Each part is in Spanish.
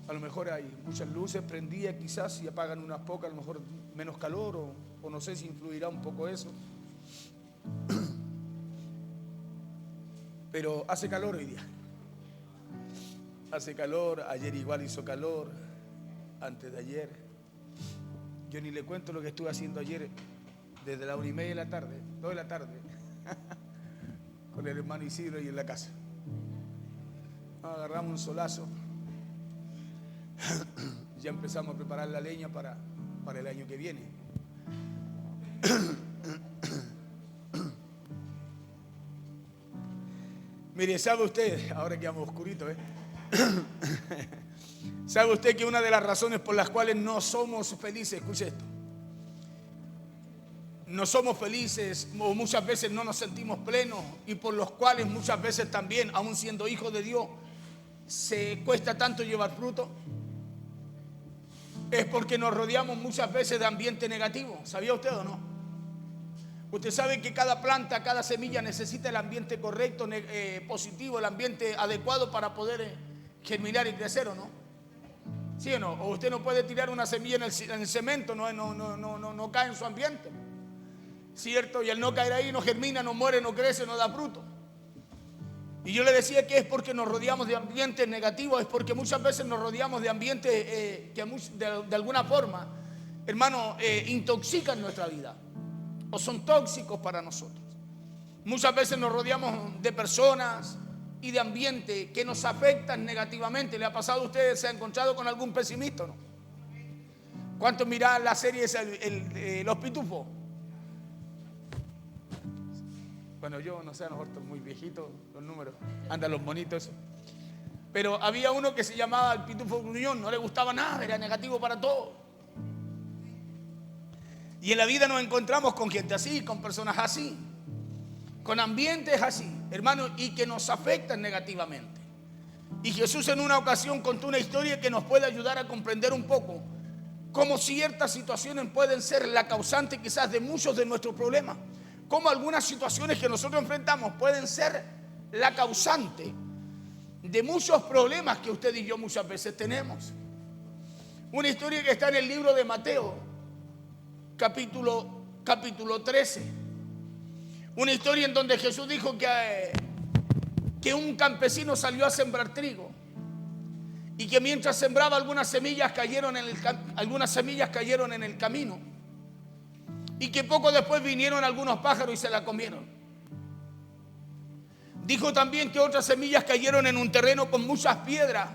A lo mejor hay muchas luces prendidas quizás y apagan unas pocas, a lo mejor menos calor o no sé si influirá un poco eso. Pero hace calor hoy día. Hace calor, ayer igual hizo calor, antes de ayer. Yo ni le cuento lo que estuve haciendo ayer desde la 1:30 de la tarde, 2 de la tarde, con el hermano Isidro y en la casa. Agarramos un solazo. Ya empezamos a preparar la leña para el año que viene. Mire, ¿sabe usted? Ahora quedamos oscurito, ¿sabe usted que una de las razones por las cuales no somos felices, escuche esto, no somos felices o muchas veces no nos sentimos plenos y por los cuales muchas veces también, aun siendo hijos de Dios, se cuesta tanto llevar fruto? Es porque nos rodeamos muchas veces de ambiente negativo. ¿Sabía usted o no? Usted sabe que cada planta, cada semilla necesita el ambiente correcto, positivo, el ambiente adecuado para poder germinar y crecer, ¿o no? ¿Sí o no? O usted no puede tirar una semilla en el cemento, no cae en su ambiente, ¿cierto? Y al no caer ahí no germina, no muere, no crece, no da fruto. Y yo le decía que es porque nos rodeamos de ambientes negativos, es porque muchas veces nos rodeamos de ambientes que de alguna forma, hermano, intoxican nuestra vida o son tóxicos para nosotros. Muchas veces nos rodeamos de personas y de ambientes que nos afectan negativamente. ¿Le ha pasado a usted? ¿Se ha encontrado con algún pesimista o no? ¿Cuántos miran la serie Los Pitufos? Bueno, yo no sé, a lo mejor estoy muy viejito, los números, andan los bonitos. Pero había uno que se llamaba el Pitufo Gruñón, no le gustaba nada, era negativo para todo. Y en la vida nos encontramos con gente así, con personas así, con ambientes así, hermano, y que nos afectan negativamente. Y Jesús en una ocasión contó una historia que nos puede ayudar a comprender un poco cómo ciertas situaciones pueden ser la causante quizás de muchos de nuestros problemas. Cómo algunas situaciones que nosotros enfrentamos pueden ser la causante de muchos problemas que usted y yo muchas veces tenemos. Una historia que está en el libro de Mateo, capítulo 13. Una historia en donde Jesús dijo que un campesino salió a sembrar trigo y que mientras sembraba algunas semillas cayeron en el camino. Y que poco después vinieron algunos pájaros y se la comieron. Dijo también que otras semillas cayeron en un terreno con muchas piedras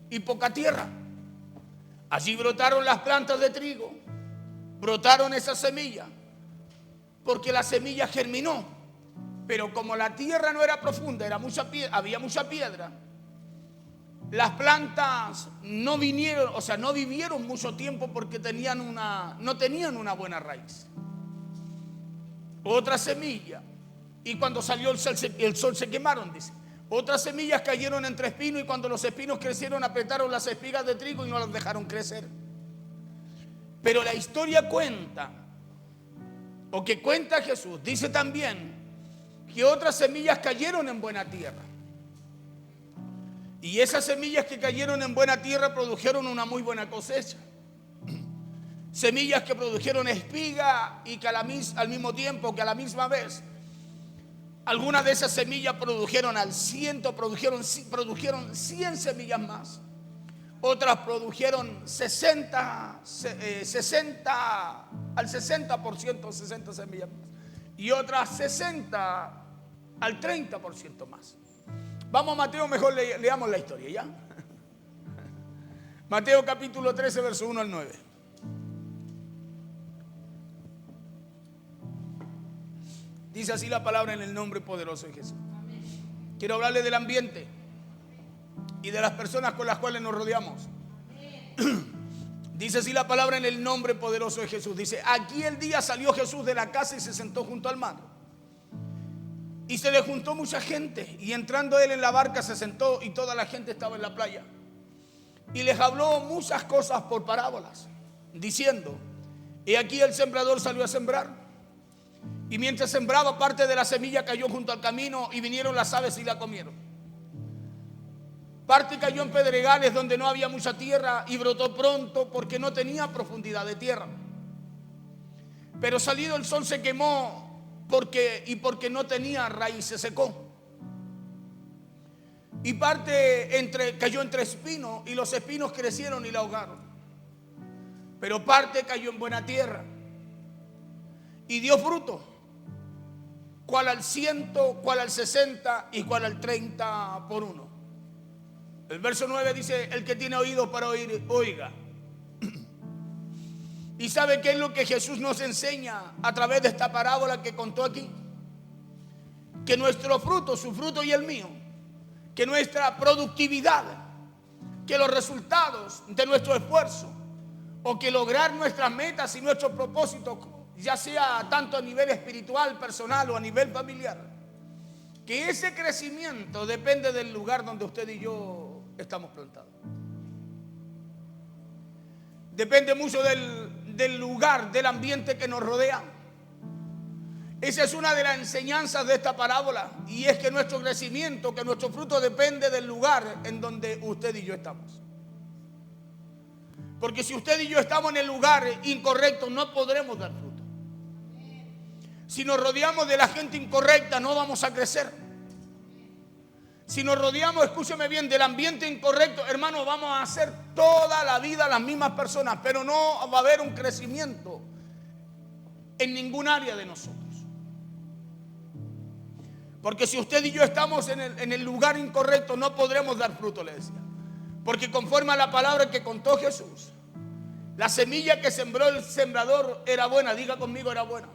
y poca tierra. Allí brotaron las plantas de trigo, brotaron esas semillas, porque la semilla germinó. Pero como la tierra no era profunda, había mucha piedra, las plantas no vivieron mucho tiempo porque no tenían una buena raíz. Otra semilla, y cuando salió el sol se quemaron, dice. Otras semillas cayeron entre espinos y cuando los espinos crecieron apretaron las espigas de trigo y no las dejaron crecer. Pero la historia cuenta Jesús, dice también que otras semillas cayeron en buena tierra. Y esas semillas que cayeron en buena tierra produjeron una muy buena cosecha. Semillas que produjeron espiga y que al mismo tiempo, que a la misma vez, algunas de esas semillas produjeron 100 semillas más. Otras produjeron 60% 60 semillas más. Y otras 60 al 30% más. Vamos a Mateo, mejor leamos la historia, ¿ya? Mateo capítulo 13, verso 1 al 9. Dice así la palabra en el nombre poderoso de Jesús. Quiero hablarle del ambiente y de las personas con las cuales nos rodeamos. Dice así la palabra en el nombre poderoso de Jesús. Dice: aquel día salió Jesús de la casa y se sentó junto al mar. Y se le juntó mucha gente, y entrando él en la barca se sentó y toda la gente estaba en la playa. Y les habló muchas cosas por parábolas, diciendo: he aquí el sembrador salió a sembrar. Y mientras sembraba, parte de la semilla cayó junto al camino y vinieron las aves y la comieron. Parte cayó en pedregales donde no había mucha tierra y brotó pronto porque no tenía profundidad de tierra. Pero salido el sol se quemó porque no tenía raíz, se secó. Y parte cayó entre espinos y los espinos crecieron y la ahogaron. Pero parte cayó en buena tierra y dio fruto, cual al 100, cual al 60 y cual al 30 por uno. El verso 9 dice: el que tiene oídos para oír, oiga. ¿Y sabe qué es lo que Jesús nos enseña a través de esta parábola que contó aquí? Que nuestro fruto, su fruto y el mío, que nuestra productividad, que los resultados de nuestro esfuerzo, o que lograr nuestras metas y nuestros propósitos, ya sea tanto a nivel espiritual, personal o a nivel familiar, que ese crecimiento depende del lugar donde usted y yo estamos plantados. Depende mucho del lugar, del ambiente que nos rodea. Esa es una de las enseñanzas de esta parábola, y es que nuestro crecimiento, que nuestro fruto depende del lugar en donde usted y yo estamos. Porque si usted y yo estamos en el lugar incorrecto, no podremos dar fruto. Si nos rodeamos de la gente incorrecta, no vamos a crecer. Si nos rodeamos, escúcheme bien, del ambiente incorrecto, hermano, vamos a ser toda la vida las mismas personas, pero no va a haber un crecimiento en ningún área de nosotros. Porque si usted y yo estamos en el lugar incorrecto, no podremos dar fruto, le decía. Porque conforme a la palabra que contó Jesús, la semilla que sembró el sembrador era buena. Diga conmigo, era buena.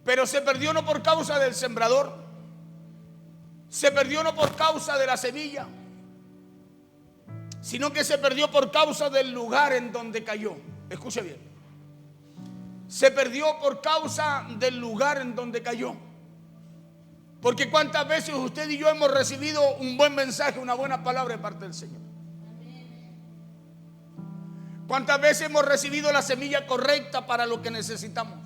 Pero se perdió no por causa del sembrador, se perdió no por causa de la semilla, sino que se perdió por causa del lugar en donde cayó. Escuche bien. Se perdió por causa del lugar en donde cayó. Porque cuántas veces usted y yo hemos recibido un buen mensaje, una buena palabra de parte del Señor. Cuántas veces hemos recibido la semilla correcta para lo que necesitamos.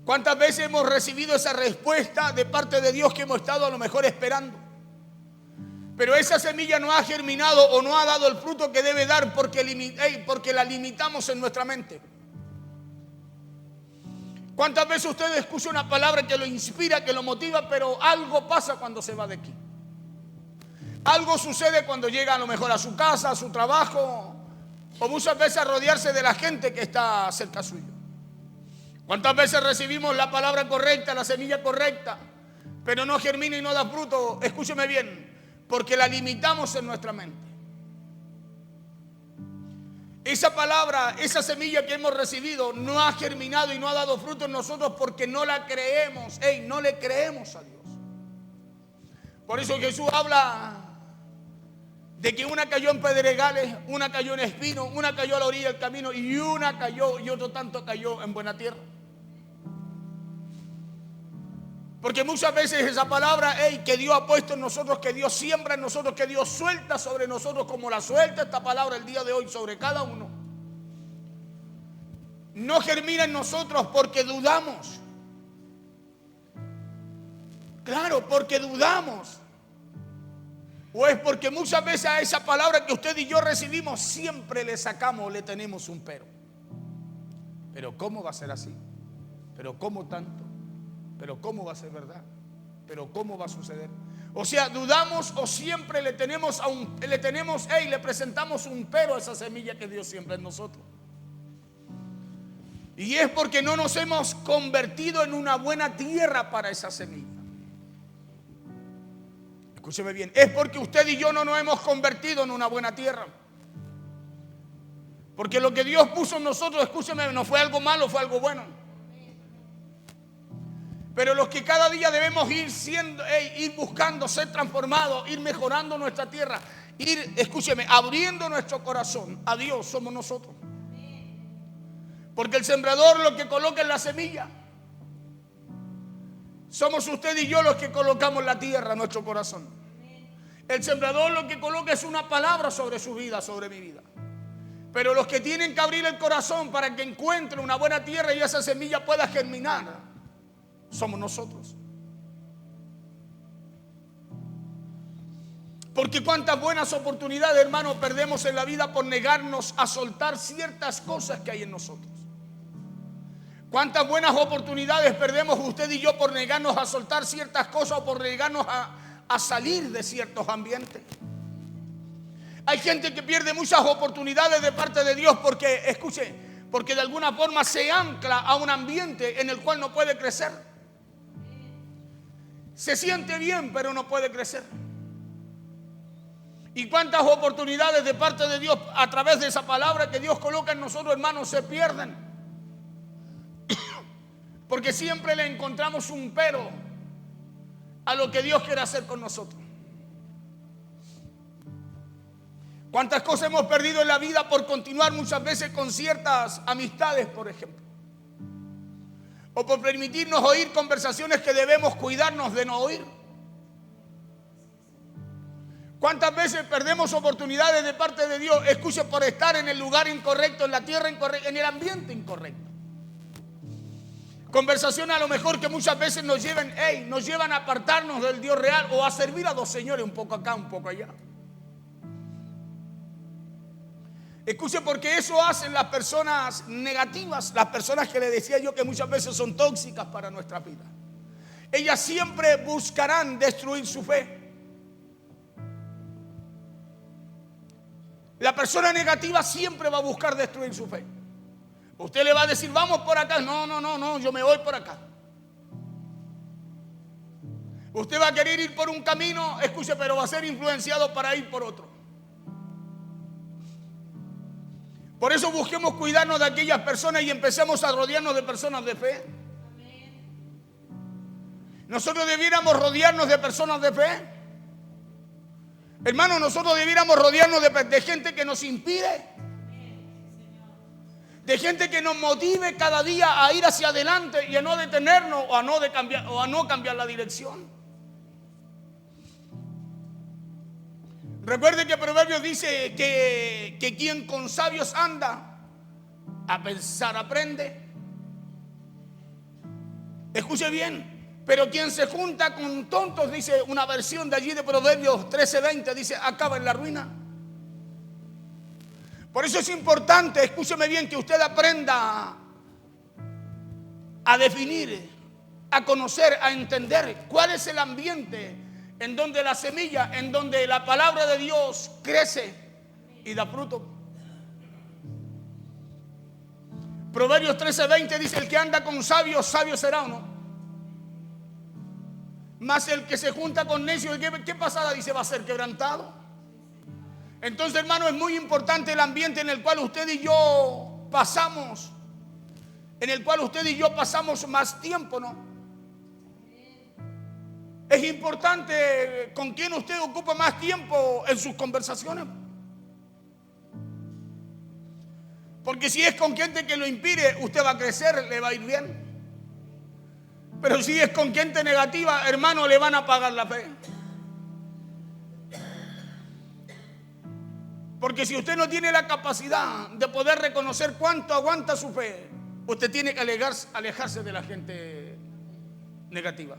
Cuántas veces hemos recibido esa respuesta de parte de Dios que hemos estado a lo mejor esperando. Pero esa semilla no ha germinado o no ha dado el fruto que debe dar porque la limitamos en nuestra mente. ¿Cuántas veces usted escucha una palabra que lo inspira, que lo motiva, pero algo pasa cuando se va de aquí? Algo sucede cuando llega a lo mejor a su casa, a su trabajo, o muchas veces a rodearse de la gente que está cerca suyo. ¿Cuántas veces recibimos la palabra correcta, la semilla correcta, pero no germina y no da fruto? Escúcheme bien, porque la limitamos en nuestra mente. Esa palabra, esa semilla que hemos recibido no ha germinado y no ha dado fruto en nosotros porque no la creemos. No le creemos a Dios. Por eso Jesús habla de que una cayó en pedregales, una cayó en espinos, una cayó a la orilla del camino y una cayó y otro tanto cayó en buena tierra. Porque muchas veces esa palabra que Dios ha puesto en nosotros, que Dios siembra en nosotros, que Dios suelta sobre nosotros, como la suelta esta palabra el día de hoy sobre cada uno, no germina en nosotros porque dudamos. Claro, porque dudamos. O es porque muchas veces a esa palabra que usted y yo recibimos siempre le sacamos, le tenemos un pero. Pero ¿cómo va a ser así? ¿Pero cómo tanto? ¿Pero cómo va a ser verdad? ¿Pero cómo va a suceder? O sea, dudamos o siempre le presentamos un pero a esa semilla que Dios siembra en nosotros. Y es porque no nos hemos convertido en una buena tierra para esa semilla. Escúcheme bien, es porque usted y yo no nos hemos convertido en una buena tierra. Porque lo que Dios puso en nosotros, escúcheme, no fue algo malo, fue algo bueno. Pero los que cada día debemos ir buscando ser transformados, ir mejorando nuestra tierra, escúcheme, abriendo nuestro corazón a Dios, somos nosotros. Porque el sembrador lo que coloca en la semilla, somos usted y yo los que colocamos la tierra en nuestro corazón. El sembrador lo que coloca es una palabra sobre su vida, sobre mi vida. Pero los que tienen que abrir el corazón para que encuentre una buena tierra y esa semilla pueda germinar, somos nosotros. Porque cuántas buenas oportunidades, hermano, perdemos en la vida por negarnos a soltar ciertas cosas que hay en nosotros. Cuántas buenas oportunidades perdemos usted y yo por negarnos a soltar ciertas cosas o por negarnos a salir de ciertos ambientes. Hay gente que pierde muchas oportunidades de parte de Dios porque, escuche, porque de alguna forma se ancla a un ambiente en el cual no puede crecer. Se siente bien, pero no puede crecer. Y cuántas oportunidades de parte de Dios a través de esa palabra que Dios coloca en nosotros, hermanos, se pierden. Porque siempre le encontramos un pero a lo que Dios quiere hacer con nosotros. ¿Cuántas cosas hemos perdido en la vida por continuar muchas veces con ciertas amistades, por ejemplo? O por permitirnos oír conversaciones que debemos cuidarnos de no oír. ¿Cuántas veces perdemos oportunidades de parte de Dios? Escuche, por estar en el lugar incorrecto, en la tierra incorrecta, en el ambiente incorrecto. Conversaciones a lo mejor que muchas veces nos llevan a apartarnos del Dios real o a servir a dos señores, un poco acá, un poco allá. Escuche, porque eso hacen las personas negativas, las personas que le decía yo que muchas veces son tóxicas para nuestra vida. Ellas siempre buscarán destruir su fe. La persona negativa siempre va a buscar destruir su fe. Usted le va a decir, vamos por acá. No, yo me voy por acá. Usted va a querer ir por un camino, escuche, pero va a ser influenciado para ir por otro. Por eso busquemos cuidarnos de aquellas personas y empecemos a rodearnos de personas de fe. Nosotros debiéramos rodearnos de personas de fe. Hermano, nosotros debiéramos rodearnos de gente que nos inspire, de gente que nos motive cada día a ir hacia adelante y a no detenernos o a no cambiar la dirección. Recuerde que Proverbios dice que quien con sabios anda, a pensar aprende. Escuche bien. Pero quien se junta con tontos, dice una versión de allí de Proverbios 13:20, dice, acaba en la ruina. Por eso es importante, escúcheme bien, que usted aprenda a definir, a conocer, a entender cuál es el ambiente en donde la semilla, en donde la palabra de Dios crece y da fruto. Proverbios 13:20 dice, el que anda con sabios, sabio será o no. Mas el que se junta con necios, ¿qué pasada? Dice, va a ser quebrantado. Entonces, hermano, es muy importante el ambiente en el cual usted y yo pasamos, más tiempo, ¿no? Es importante con quién usted ocupa más tiempo en sus conversaciones. Porque si es con gente que lo impide, usted va a crecer, le va a ir bien. Pero si es con gente negativa, hermano, le van a apagar la fe. Porque si usted no tiene la capacidad de poder reconocer cuánto aguanta su fe, usted tiene que alejarse de la gente negativa.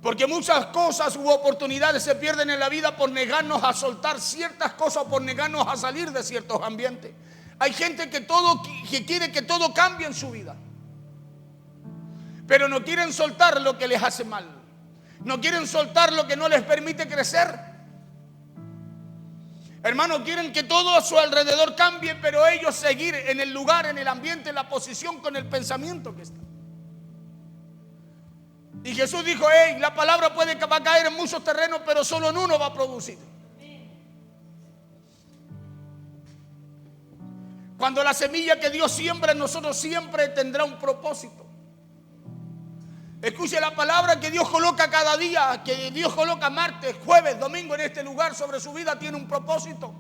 Porque muchas cosas u oportunidades se pierden en la vida por negarnos a soltar ciertas cosas, por negarnos a salir de ciertos ambientes. Hay gente que quiere que todo cambie en su vida, pero no quieren soltar lo que les hace mal. No quieren soltar lo que no les permite crecer. Hermanos, quieren que todo a su alrededor cambie, pero ellos seguir en el lugar, en el ambiente, en la posición, con el pensamiento que está. Y Jesús dijo, la palabra va a caer en muchos terrenos, pero solo en uno va a producir. Cuando la semilla que Dios siembra en nosotros siempre tendrá un propósito. Escuche la palabra que Dios coloca cada día, que Dios coloca martes, jueves, domingo en este lugar sobre su vida, tiene un propósito.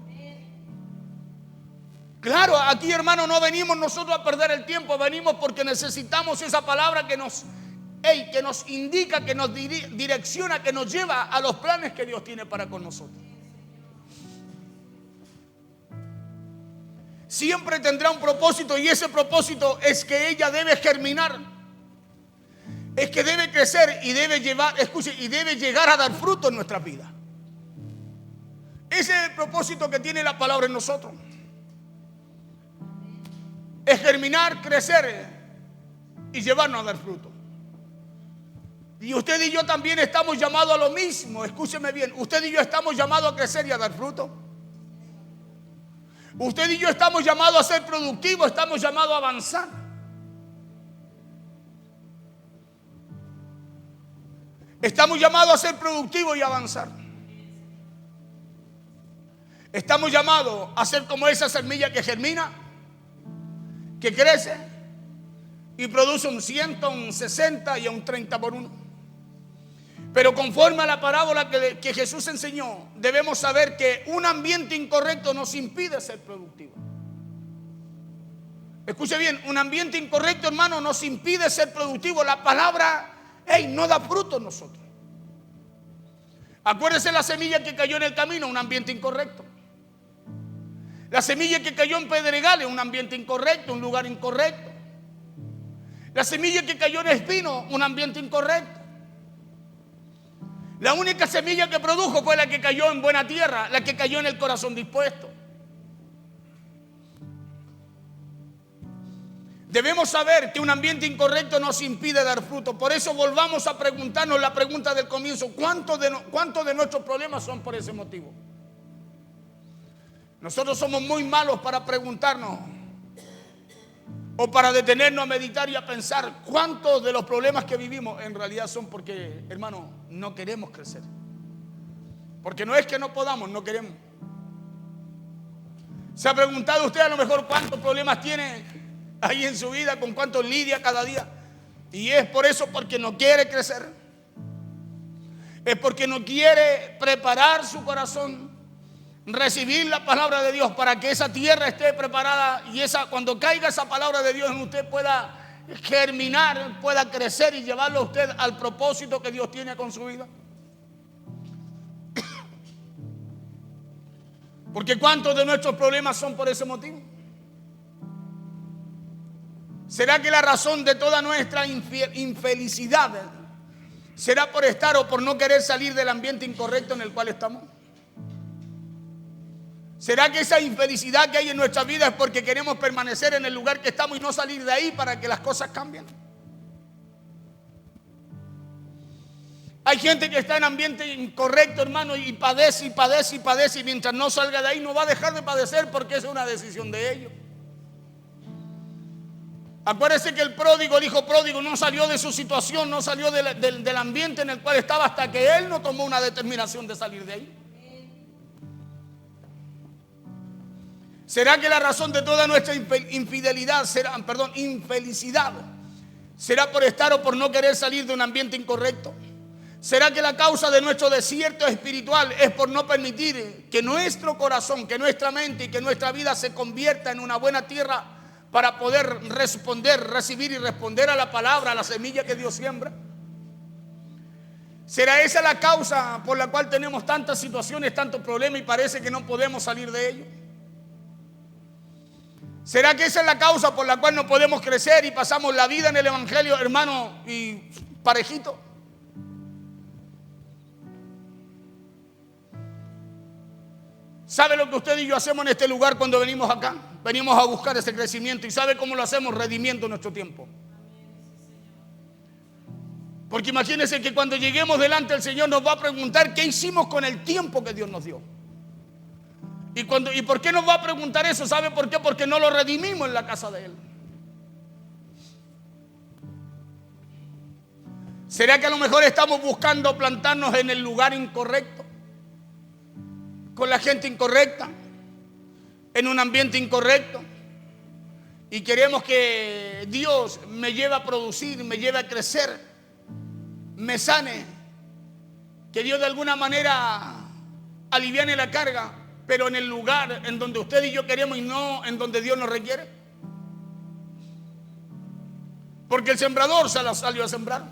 Claro, aquí, hermano, no venimos nosotros a perder el tiempo, venimos porque necesitamos esa palabra que nos indica, que nos direcciona, que nos lleva a los planes que Dios tiene para con nosotros. Siempre tendrá un propósito, y ese propósito es que ella debe germinar. es que debe crecer y debe llevar, escuche, y debe llegar a dar fruto en nuestra vida. Ese es el propósito que tiene la palabra en nosotros. Es germinar, crecer y llevarnos a dar fruto. Y usted y yo también estamos llamados a lo mismo. Escúcheme bien, usted y yo estamos llamados a crecer y a dar fruto. Usted y yo estamos llamados a ser productivos, estamos llamados a avanzar. Estamos llamados a ser productivos y avanzar. Estamos llamados a ser como esa semilla que germina, que crece y produce un 100, un 60 y un 30 por uno. Pero conforme a la parábola que Jesús enseñó, debemos saber que un ambiente incorrecto nos impide ser productivos. Escuche bien, un ambiente incorrecto, hermano, nos impide ser productivos. La palabra, no da fruto en nosotros. Acuérdese la semilla que cayó en el camino, un ambiente incorrecto. La semilla que cayó en pedregales, un ambiente incorrecto, un lugar incorrecto. La semilla que cayó en espino, un ambiente incorrecto. La única semilla que produjo fue la que cayó en buena tierra, la que cayó en el corazón dispuesto. Debemos saber que un ambiente incorrecto nos impide dar fruto. Por eso volvamos a preguntarnos la pregunta del comienzo: ¿cuántos de nuestros problemas son por ese motivo? Nosotros somos muy malos para preguntarnos o para detenernos a meditar y a pensar cuántos de los problemas que vivimos en realidad son porque, hermano, no queremos crecer. Porque no es que no podamos, no queremos. ¿Se ha preguntado usted a lo mejor cuántos problemas tiene ahí en su vida, con cuántos lidia cada día? Y es por eso, porque no quiere crecer. Es porque no quiere preparar su corazón, recibir la palabra de Dios para que esa tierra esté preparada y cuando caiga esa palabra de Dios en usted pueda germinar, pueda crecer y llevarlo a usted al propósito que Dios tiene con su vida. Porque ¿cuántos de nuestros problemas son por ese motivo? ¿Será que la razón de toda nuestra infelicidad será por estar o por no querer salir del ambiente incorrecto en el cual estamos? ¿Será que esa infelicidad que hay en nuestra vida es porque queremos permanecer en el lugar que estamos y no salir de ahí para que las cosas cambien? Hay gente que está en ambiente incorrecto, hermano, y padece y padece y padece, y mientras no salga de ahí no va a dejar de padecer, porque esa es una decisión de ellos. Acuérdese que el hijo pródigo, no salió de su situación, no salió del ambiente en el cual estaba hasta que él no tomó una determinación de salir de ahí. ¿Será que la razón de toda nuestra infelicidad será por estar o por no querer salir de un ambiente incorrecto? ¿Será que la causa de nuestro desierto espiritual es por no permitir que nuestro corazón, que nuestra mente y que nuestra vida se convierta en una buena tierra para poder recibir y responder a la palabra, a la semilla que Dios siembra? ¿Será esa la causa por la cual tenemos tantas situaciones, tantos problemas y parece que no podemos salir de ellos? ¿Será que esa es la causa por la cual no podemos crecer y pasamos la vida en el evangelio, hermano, y parejito? ¿Sabe lo que usted y yo hacemos en este lugar cuando venimos acá? Venimos a buscar ese crecimiento. ¿Y sabe cómo lo hacemos? Redimiendo nuestro tiempo. Porque imagínense que cuando lleguemos delante del Señor nos va a preguntar qué hicimos con el tiempo que Dios nos dio. ¿Y por qué nos va a preguntar eso? ¿Sabe por qué? Porque no lo redimimos en la casa de Él. ¿Será que a lo mejor estamos buscando plantarnos en el lugar incorrecto? Con la gente incorrecta, en un ambiente incorrecto, y queremos que Dios me lleve a producir, me lleve a crecer, me sane, que Dios de alguna manera aliviane la carga, pero en el lugar en donde usted y yo queremos y no en donde Dios nos requiere. Porque el sembrador salió a sembrar.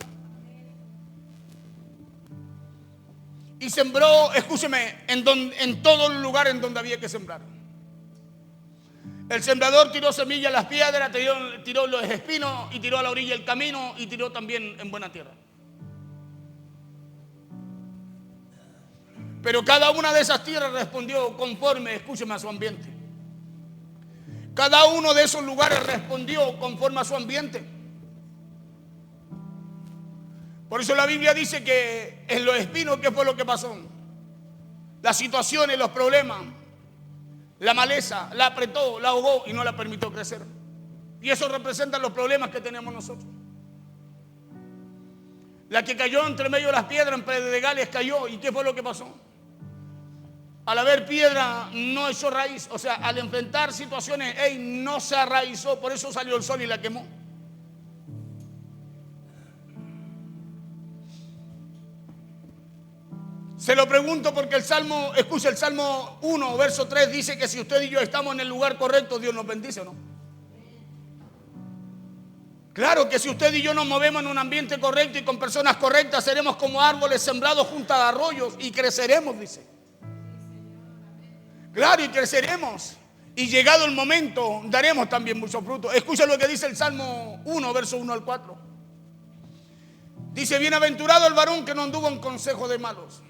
Y sembró, escúcheme, en todo el lugar en donde había que sembrar. El sembrador tiró semillas en las piedras, tiró los espinos y tiró a la orilla el camino y tiró también en buena tierra. Pero cada una de esas tierras respondió conforme, escúcheme, a su ambiente. Cada uno de esos lugares respondió conforme a su ambiente. Por eso la Biblia dice que en los espinos, ¿qué fue lo que pasó? Las situaciones, los problemas, la maleza, la apretó, la ahogó y no la permitió crecer. Y eso representa los problemas que tenemos nosotros. La que cayó entre medio de las piedras, en pedregales cayó. ¿Y qué fue lo que pasó? Al haber piedra no echó raíz. O sea, al enfrentar situaciones, no se arraizó. Por eso salió el sol y la quemó. Se lo pregunto porque el Salmo 1, verso 3 dice que si usted y yo estamos en el lugar correcto, Dios nos bendice, ¿o no? Claro que si usted y yo nos movemos en un ambiente correcto y con personas correctas, seremos como árboles sembrados junto a arroyos y creceremos, dice. Claro, y creceremos. Y llegado el momento, daremos también mucho fruto. Escucha lo que dice el Salmo 1, verso 1 al 4. Dice: bienaventurado el varón que no anduvo en consejo de malos,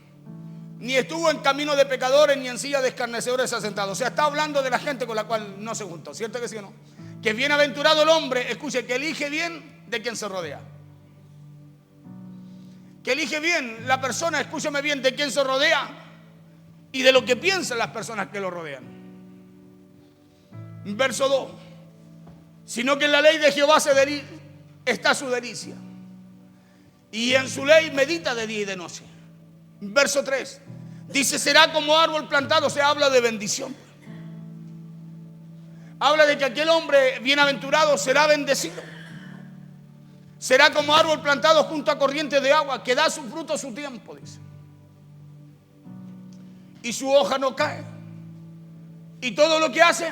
ni estuvo en camino de pecadores, ni en silla de escarnecedores asentado. O sea, está hablando de la gente con la cual no se juntó. ¿Cierto que sí o no? Que bienaventurado el hombre, escuche, que elige bien de quien se rodea. Que elige bien la persona, escúcheme bien, de quien se rodea y de lo que piensan las personas que lo rodean. Verso 2. Sino que en la ley de Jehová está su delicia, y en su ley medita de día y de noche. Verso 3. Dice: será como árbol plantado. Se habla de bendición. Habla de que aquel hombre bienaventurado será bendecido. Será como árbol plantado junto a corrientes de agua, que da su fruto a su tiempo, dice. Y su hoja no cae. Y todo lo que hace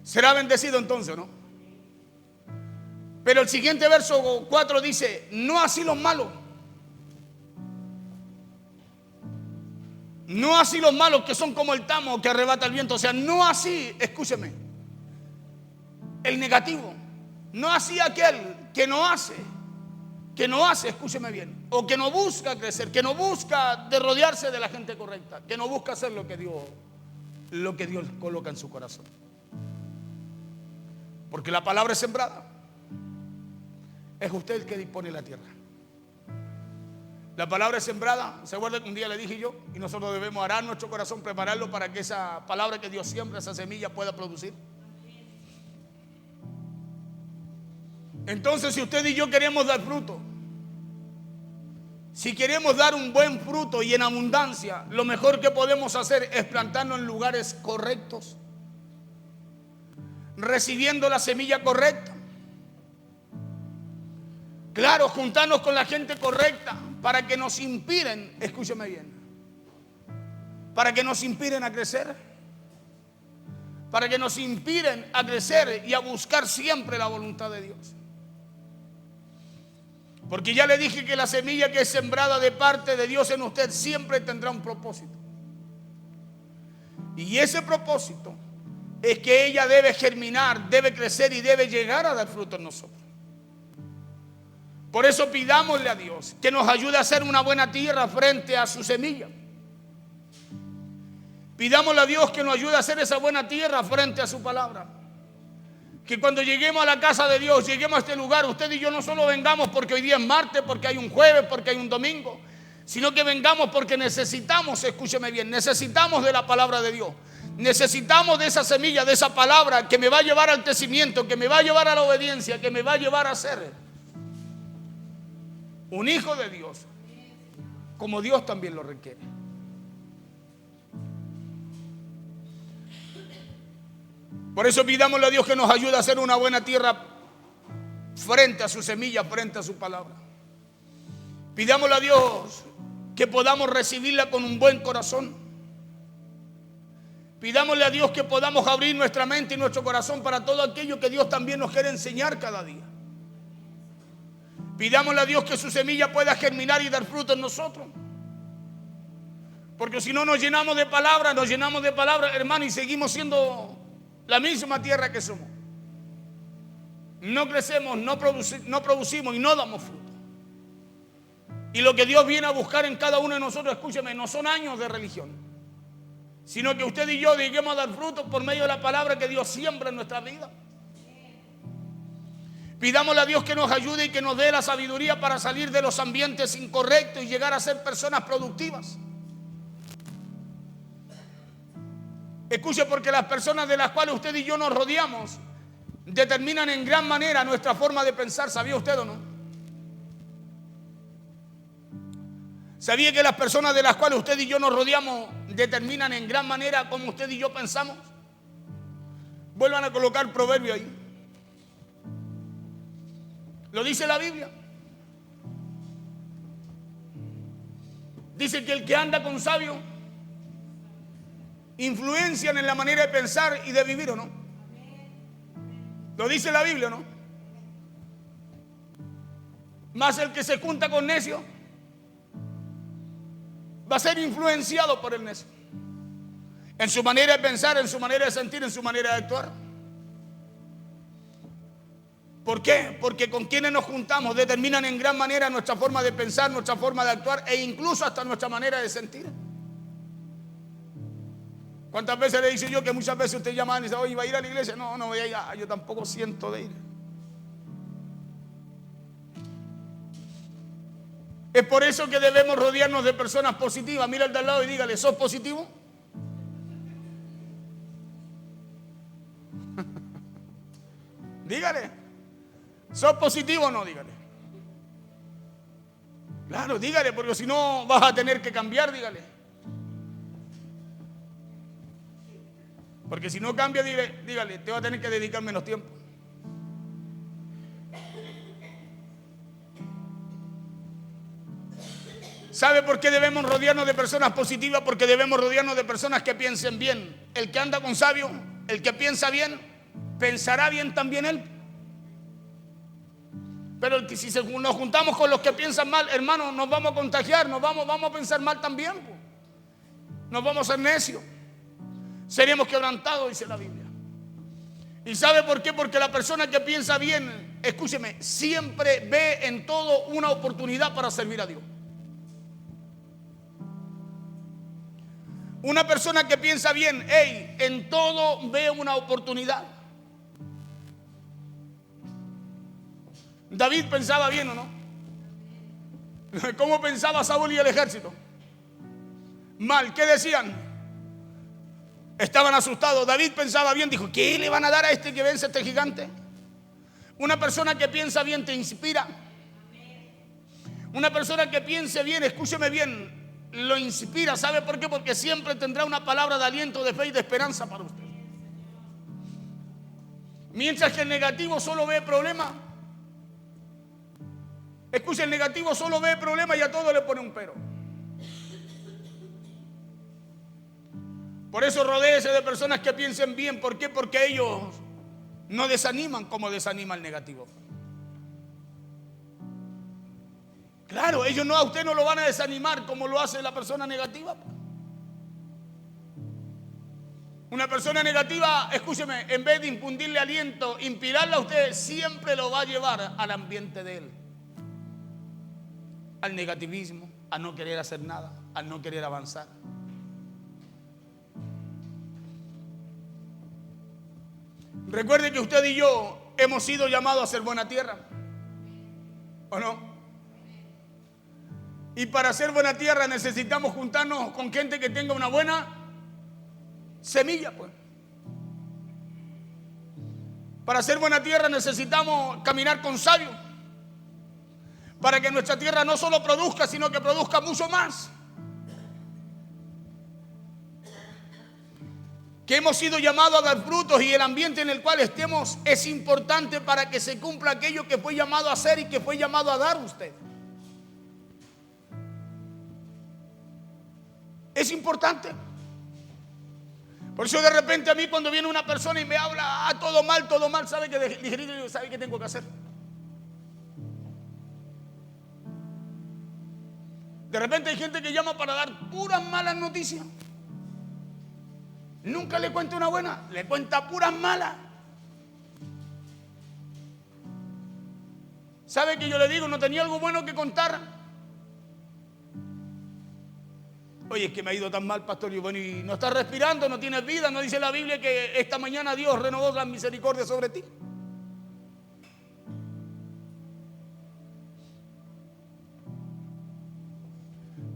será bendecido entonces, ¿no? Pero el siguiente verso 4 dice: no así los malos. No así los malos, que son como el tamo que arrebata el viento. O sea, no así, escúcheme, el negativo. No así aquel que no hace, escúcheme bien, o que no busca crecer, que no busca de rodearse de la gente correcta, que no busca hacer lo que Dios coloca en su corazón. Porque la palabra es sembrada. Es usted el que dispone la tierra. La palabra es sembrada. Se acuerda que un día le dije yo, y nosotros debemos arar nuestro corazón, prepararlo para que esa palabra que Dios siembra, esa semilla, pueda producir. Entonces, si usted y yo queremos dar fruto, si queremos dar un buen fruto y en abundancia, lo mejor que podemos hacer es plantarnos en lugares correctos, recibiendo la semilla correcta. Claro, juntarnos con la gente correcta para que nos inspiren, escúcheme bien, para que nos inspiren a crecer, para que nos inspiren a crecer y a buscar siempre la voluntad de Dios. Porque ya le dije que la semilla que es sembrada de parte de Dios en usted siempre tendrá un propósito. Y ese propósito es que ella debe germinar, debe crecer y debe llegar a dar fruto en nosotros. Por eso pidámosle a Dios que nos ayude a hacer una buena tierra frente a su semilla. Pidámosle a Dios que nos ayude a hacer esa buena tierra frente a su palabra. Que cuando lleguemos a la casa de Dios, lleguemos a este lugar, usted y yo no solo vengamos porque hoy día es martes, porque hay un jueves, porque hay un domingo, sino que vengamos porque necesitamos, escúcheme bien, necesitamos de la palabra de Dios. Necesitamos de esa semilla, de esa palabra que me va a llevar al crecimiento, que me va a llevar a la obediencia, que me va a llevar a ser un hijo de Dios, como Dios también lo requiere. Por eso pidámosle a Dios que nos ayude a hacer una buena tierra frente a su semilla, frente a su palabra. Pidámosle a Dios que podamos recibirla con un buen corazón. Pidámosle a Dios que podamos abrir nuestra mente y nuestro corazón para todo aquello que Dios también nos quiere enseñar cada día. Pidámosle a Dios que su semilla pueda germinar y dar fruto en nosotros. Porque si no nos llenamos de palabras, hermano, y seguimos siendo la misma tierra que somos. No crecemos, no producimos y no damos fruto. Y lo que Dios viene a buscar en cada uno de nosotros, escúcheme, no son años de religión, sino que usted y yo lleguemos a dar frutos por medio de la palabra que Dios siembra en nuestra vida. Pidámosle a Dios que nos ayude y que nos dé la sabiduría para salir de los ambientes incorrectos y llegar a ser personas productivas. Escuche, porque las personas de las cuales usted y yo nos rodeamos determinan en gran manera nuestra forma de pensar. ¿Sabía usted o no? ¿Sabía que las personas de las cuales usted y yo nos rodeamos determinan en gran manera cómo usted y yo pensamos? Vuelvan a colocar proverbio ahí. Lo dice la Biblia. Dice que el que anda con sabio influencian en la manera de pensar y de vivir, ¿o no? Lo dice la Biblia, ¿no? Más el que se junta con necio va a ser influenciado por el necio, en su manera de pensar, en su manera de sentir, en su manera de actuar. ¿Por qué? Porque con quienes nos juntamos determinan en gran manera nuestra forma de pensar, nuestra forma de actuar e incluso hasta nuestra manera de sentir. ¿Cuántas veces le dice yo que muchas veces usted llama y dice, oye, ¿va a ir a la iglesia? No, no voy a ir. Yo tampoco siento de ir. Es por eso que debemos rodearnos de personas positivas. Mira al de al lado y dígale, ¿sos positivo? Dígale, ¿sos positivo o no? Dígale. Claro, dígale, porque si no vas a tener que cambiar, dígale. Porque si no cambia, dígale, te va a tener que dedicar menos tiempo. ¿Sabe por qué debemos rodearnos de personas positivas? Porque debemos rodearnos de personas que piensen bien. El que anda con sabio, el que piensa bien, pensará bien también él. Pero el que si nos juntamos con los que piensan mal, hermano, nos vamos a contagiar, vamos a pensar mal también. Nos vamos a ser necios. Seríamos quebrantados, dice la Biblia. ¿Y sabe por qué? Porque la persona que piensa bien, escúcheme, siempre ve en todo una oportunidad para servir a Dios. Una persona que piensa bien, en todo ve una oportunidad. David pensaba bien, ¿o no? ¿Cómo pensaba Saúl y el ejército? Mal, ¿qué decían? Estaban asustados. David pensaba bien, dijo, ¿qué le van a dar a este que vence a este gigante? Una persona que piensa bien te inspira. Una persona que piense bien, escúcheme bien, lo inspira. ¿Sabe por qué? Porque siempre tendrá una palabra de aliento, de fe y de esperanza para usted. Mientras que el negativo solo ve problemas. Escuche, el negativo solo ve problemas y a todo le pone un pero. Por eso rodéese de personas que piensen bien. ¿Por qué? Porque ellos no desaniman como desanima el negativo. Claro, ellos no, a usted no lo van a desanimar como lo hace la persona negativa. Una persona negativa, escúcheme, en vez de infundirle aliento, inspirarle a usted, siempre lo va a llevar al ambiente de él. Al negativismo, a no querer hacer nada, al no querer avanzar. Recuerde que usted y yo hemos sido llamados a ser buena tierra, ¿o no? Y para ser buena tierra necesitamos juntarnos con gente que tenga una buena semilla, pues. Para ser buena tierra necesitamos caminar con sabios, para que nuestra tierra no solo produzca, sino que produzca mucho más. Que hemos sido llamados a dar frutos y el ambiente en el cual estemos es importante para que se cumpla aquello que fue llamado a hacer y que fue llamado a dar usted. Es importante. Por eso de repente a mí cuando viene una persona y me habla todo mal, ¿sabe qué tengo que hacer? De repente hay gente que llama para dar puras malas noticias. Nunca le cuenta una buena, le cuenta puras malas. ¿Sabe que yo le digo, no tenía algo bueno que contar? Oye, es que me ha ido tan mal, pastor. Y bueno, y no estás respirando, no tienes vida. ¿No dice la Biblia que esta mañana Dios renovó la misericordia sobre ti?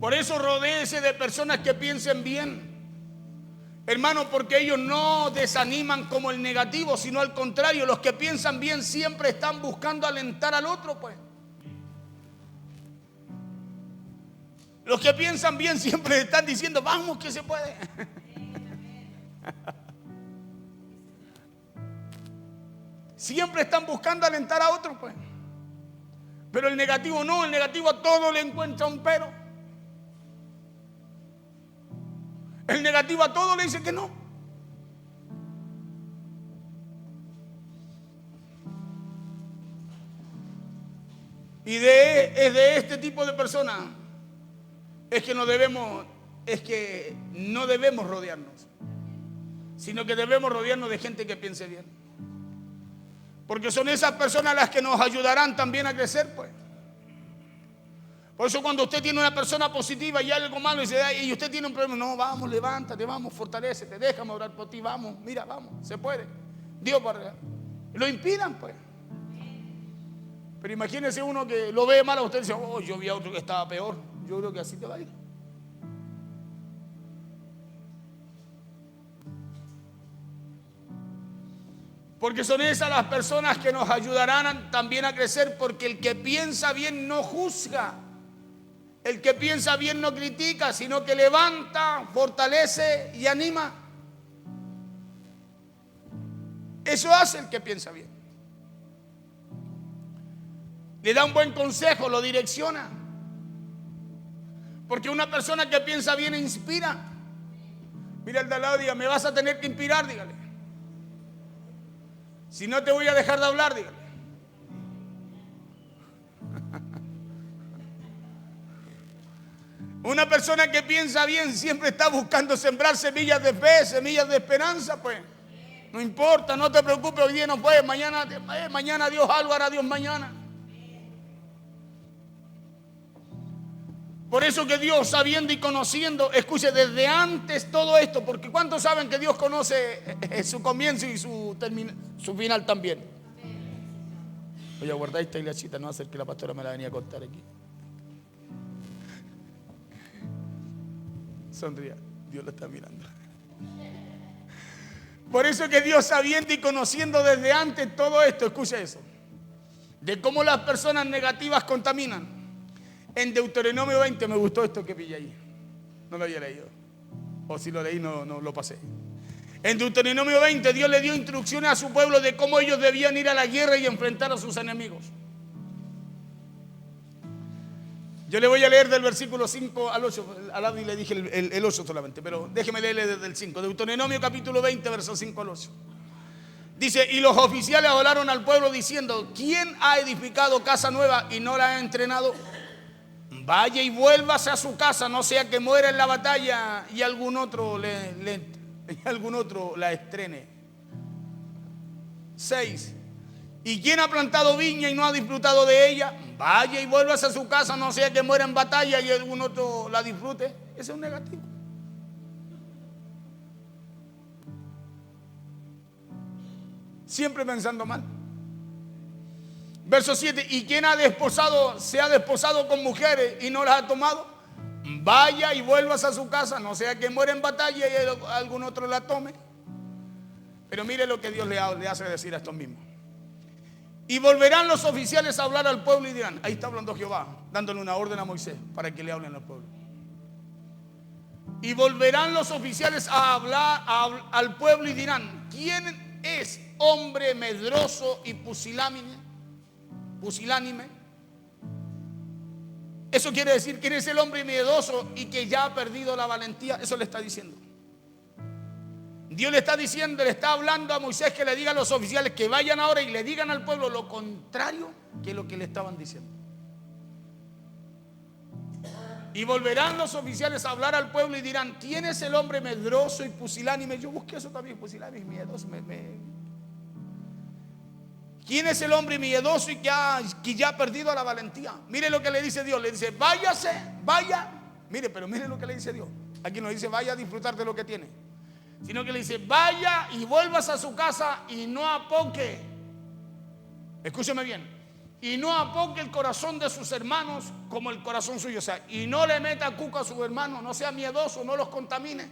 Por eso rodéese de personas que piensen bien, hermano, porque ellos no desaniman como el negativo, sino al contrario, los que piensan bien siempre están buscando alentar al otro, pues. Los que piensan bien siempre están diciendo, vamos que se puede. Siempre están buscando alentar a otro, pues. Pero el negativo no, el negativo a todo le encuentra un pero. El negativo a todo le dice que no. Y es de este tipo de personas es que no debemos rodearnos, sino que debemos rodearnos de gente que piense bien. Porque son esas personas las que nos ayudarán también a crecer, pues. Por eso cuando usted tiene una persona positiva y algo malo y usted tiene un problema, no, vamos, levántate, vamos, fortalécete, déjame orar por ti, vamos, mira, vamos, se puede. Dios va a arreglar. Lo impidan, pues. Pero imagínese uno que lo ve mal a usted y dice, oh, yo vi a otro que estaba peor. Yo creo que así te va a ir. Porque son esas las personas que nos ayudarán también a crecer, porque el que piensa bien no juzga. El que piensa bien no critica, sino que levanta, fortalece y anima. Eso hace el que piensa bien. Le da un buen consejo, lo direcciona. Porque una persona que piensa bien inspira. Mira el de al lado y diga, me vas a tener que inspirar, dígale. Si no te voy a dejar de hablar, dígale. Una persona que piensa bien siempre está buscando sembrar semillas de fe, semillas de esperanza, pues. No importa, no te preocupes, hoy día no puedes, mañana Dios algo hará Dios mañana. Por eso que Dios, sabiendo y conociendo, escuche desde antes todo esto, porque ¿cuántos saben que Dios conoce su comienzo y su final también? Oye, guardá esta iglesita, no va a ser que la pastora me la venía a contar aquí. Sonría, Dios lo está mirando. Por eso que Dios, sabiendo y conociendo desde antes todo esto, escucha eso, de cómo las personas negativas contaminan. En Deuteronomio 20 me gustó esto que pillé ahí. No lo había leído. O si lo leí no lo pasé. En Deuteronomio 20 Dios le dio instrucciones a su pueblo de cómo ellos debían ir a la guerra y enfrentar a sus enemigos. Yo le voy a leer del versículo 5 al 8. A David le dije el 8 solamente, pero déjeme leerle desde el 5. Deuteronomio capítulo 20, versos 5 al 8. Dice, y los oficiales hablaron al pueblo diciendo, ¿quién ha edificado casa nueva y no la ha entrenado? Vaya y vuélvase a su casa, no sea que muera en la batalla y algún otro la estrene. 6. ¿Y quién ha plantado viña y no ha disfrutado de ella? Vaya y vuélvase a su casa, no sea que muera en batalla y algún otro la disfrute. Ese es un negativo. Siempre pensando mal. Verso 7, ¿y quién se ha desposado con mujeres y no las ha tomado? Vaya y vuelvas a su casa, no sea que muera en batalla y algún otro la tome. Pero mire lo que Dios le hace decir a estos mismos. Y volverán los oficiales a hablar al pueblo y dirán, ahí está hablando Jehová, dándole una orden a Moisés para que le hablen al pueblo. Y volverán los oficiales a hablar al pueblo y dirán, ¿quién es hombre medroso y pusilánime? Eso quiere decir, ¿quién es el hombre miedoso y que ya ha perdido la valentía? Eso le está diciendo. Dios le está diciendo, le está hablando a Moisés que le diga a los oficiales que vayan ahora y le digan al pueblo lo contrario que lo que le estaban diciendo. Y volverán los oficiales a hablar al pueblo y dirán: ¿quién es el hombre medroso y pusilánime? Yo busqué eso también, pusilánime, miedoso. ¿Quién es el hombre miedoso y que ya ha perdido la valentía? Mire lo que le dice Dios. Le dice: váyase, vaya. Mire lo que le dice Dios. Aquí no dice vaya a disfrutar de lo que tiene, sino que le dice: vaya y vuelvas a su casa y no apoque. Escúcheme bien. Y no apoque el corazón de sus hermanos como el corazón suyo. O sea, y no le meta cuca a sus hermanos. No sea miedoso, no los contamine.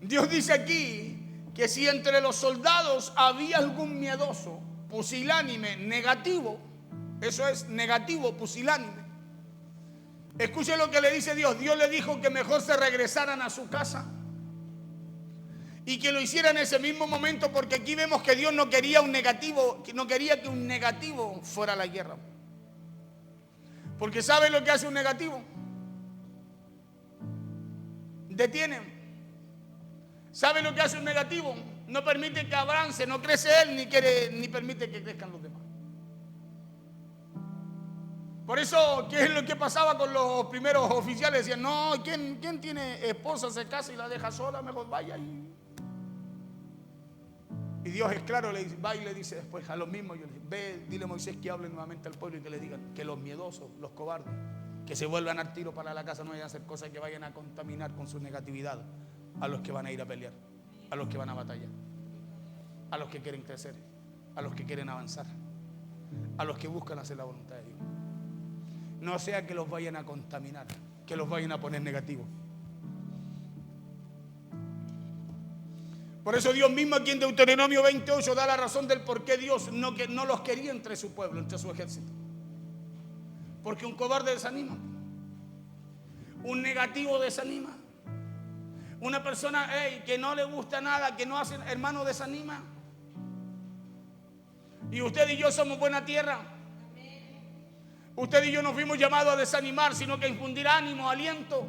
Dios dice aquí que si entre los soldados había algún miedoso, pusilánime, negativo, eso es negativo, pusilánime. Escuche lo que le dice Dios. Dios le dijo que mejor se regresaran a su casa y que lo hiciera en ese mismo momento, porque aquí vemos que Dios no quería un negativo, no quería que un negativo fuera a la guerra. Porque ¿sabe lo que hace un negativo? Detiene. ¿Sabe lo que hace un negativo? No permite que avance, no crece él, ni permite que crezcan los demás. Por eso, ¿qué es lo que pasaba con los primeros oficiales? Decían: no, ¿quién tiene esposa, se casa y la deja sola? Mejor vaya y Dios es claro, le dice, va y le dice después a los mismos: ve, dile a Moisés que hable nuevamente al pueblo y que le digan que los miedosos, los cobardes, que se vuelvan al tiro para la casa, no vayan a hacer cosas que vayan a contaminar con su negatividad a los que van a ir a pelear, a los que van a batallar, a los que quieren crecer, a los que quieren avanzar, a los que buscan hacer la voluntad de Dios. No sea que los vayan a contaminar, que los vayan a poner negativos. Por eso Dios mismo aquí en Deuteronomio 28 da la razón del por qué Dios no los quería entre su pueblo, entre su ejército. Porque un cobarde desanima, un negativo desanima, una persona que no le gusta nada, que no hace, hermano, desanima. Y usted y yo somos buena tierra. Usted y yo no fuimos llamados a desanimar, sino que a infundir ánimo, aliento.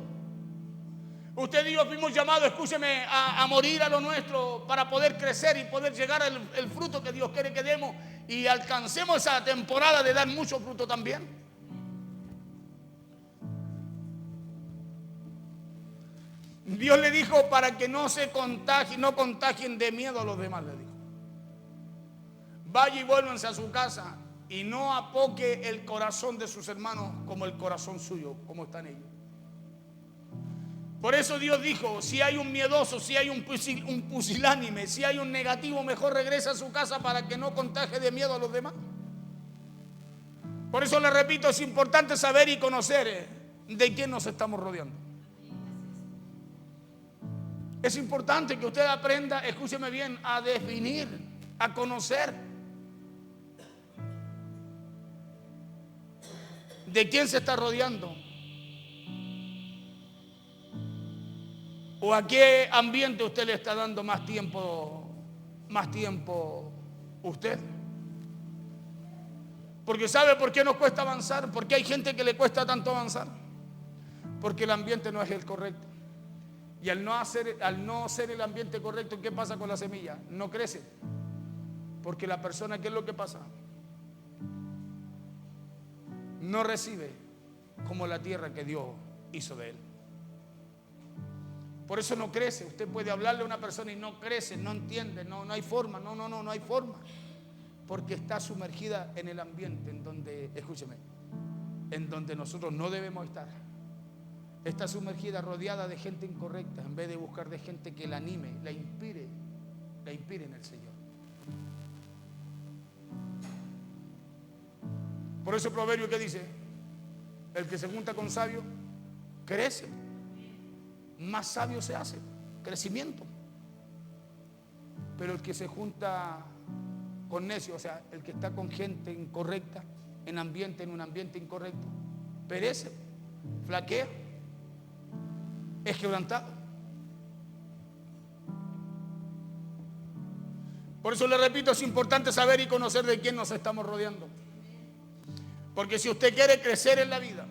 Usted y yo fuimos llamados, escúcheme, a morir a lo nuestro para poder crecer y poder llegar al fruto que Dios quiere que demos y alcancemos esa temporada de dar mucho fruto también. Dios le dijo para que no se contagien, no contagien de miedo a los demás, le dijo. Vaya y vuélvanse a su casa y no apoque el corazón de sus hermanos como el corazón suyo, como están ellos. Por eso Dios dijo: si hay un miedoso, si hay un pusilánime, si hay un negativo, mejor regresa a su casa para que no contagie de miedo a los demás. Por eso le repito, es importante saber y conocer de quién nos estamos rodeando. Es importante que usted aprenda, escúcheme bien, a definir, a conocer de quién se está rodeando. ¿O a qué ambiente usted le está dando más tiempo usted? Porque ¿sabe por qué nos cuesta avanzar? Porque hay gente que le cuesta tanto avanzar. Porque el ambiente no es el correcto. Y al no ser el ambiente correcto, ¿qué pasa con la semilla? No crece. Porque la persona, ¿qué es lo que pasa? No recibe como la tierra que Dios hizo de él. Por eso no crece. Usted puede hablarle a una persona y no crece, no entiende, no hay forma, no hay forma. Porque está sumergida en el ambiente en donde, escúcheme, en donde nosotros no debemos estar. Está sumergida, rodeada de gente incorrecta, en vez de buscar de gente que la anime, la inspire en el Señor. Por eso el proverbio que dice: el que se junta con sabio crece, más sabio se hace, crecimiento. Pero el que se junta con necios, o sea, el que está con gente incorrecta, en un ambiente incorrecto, perece, flaquea, es quebrantado. Por eso le repito, es importante saber y conocer de quién nos estamos rodeando. Porque si usted quiere crecer en la vida,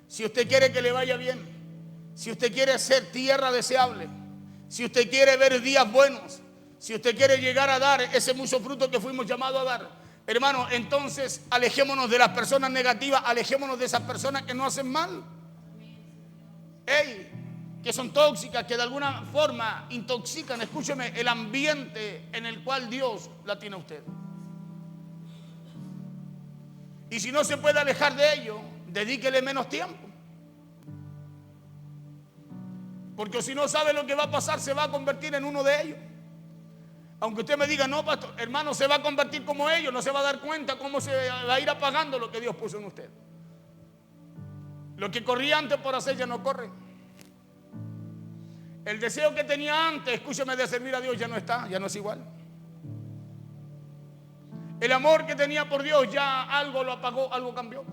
si usted quiere que le vaya bien, si usted quiere ser tierra deseable, si usted quiere ver días buenos, si usted quiere llegar a dar ese mucho fruto que fuimos llamados a dar, Hermano, entonces alejémonos de las personas negativas, alejémonos de esas personas que no hacen mal. Que son tóxicas, que de alguna forma intoxican, escúcheme, el ambiente en el cual Dios la tiene a usted. Y si no se puede alejar de ello, dedíquele menos tiempo. Porque si no sabe lo que va a pasar, se va a convertir en uno de ellos. Aunque usted me diga, no, pastor, hermano, se va a convertir como ellos, no se va a dar cuenta cómo se va a ir apagando lo que Dios puso en usted. Lo que corría antes por hacer ya no corre. El deseo que tenía antes, escúcheme, de servir a Dios ya no está, ya no es igual. El amor que tenía por Dios ya algo lo apagó, algo cambió.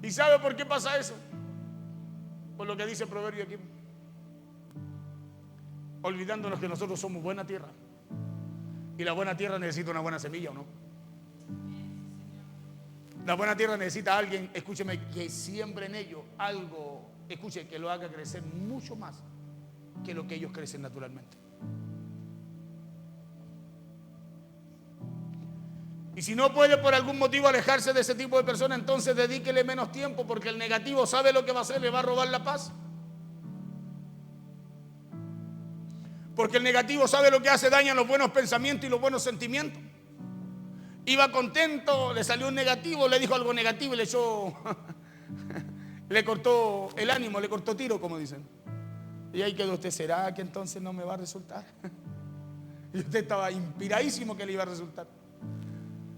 ¿Y sabe por qué pasa eso? Por lo que dice el proverbio aquí. Olvidándonos que nosotros somos buena tierra. Y la buena tierra necesita una buena semilla, ¿o no? La buena tierra necesita a alguien, escúcheme, que siembre en ello algo, escuche, que lo haga crecer mucho más que lo que ellos crecen naturalmente. Y si no puede por algún motivo alejarse de ese tipo de personas, entonces dedíquele menos tiempo, porque el negativo sabe lo que va a hacer, le va a robar la paz. Porque el negativo sabe lo que hace, daña los buenos pensamientos y los buenos sentimientos. Iba contento, le salió un negativo, le dijo algo negativo y le echó, le cortó el ánimo, le cortó tiro, como dicen. Y ahí quedó usted, ¿será que entonces no me va a resultar? Y usted estaba inspiradísimo que le iba a resultar.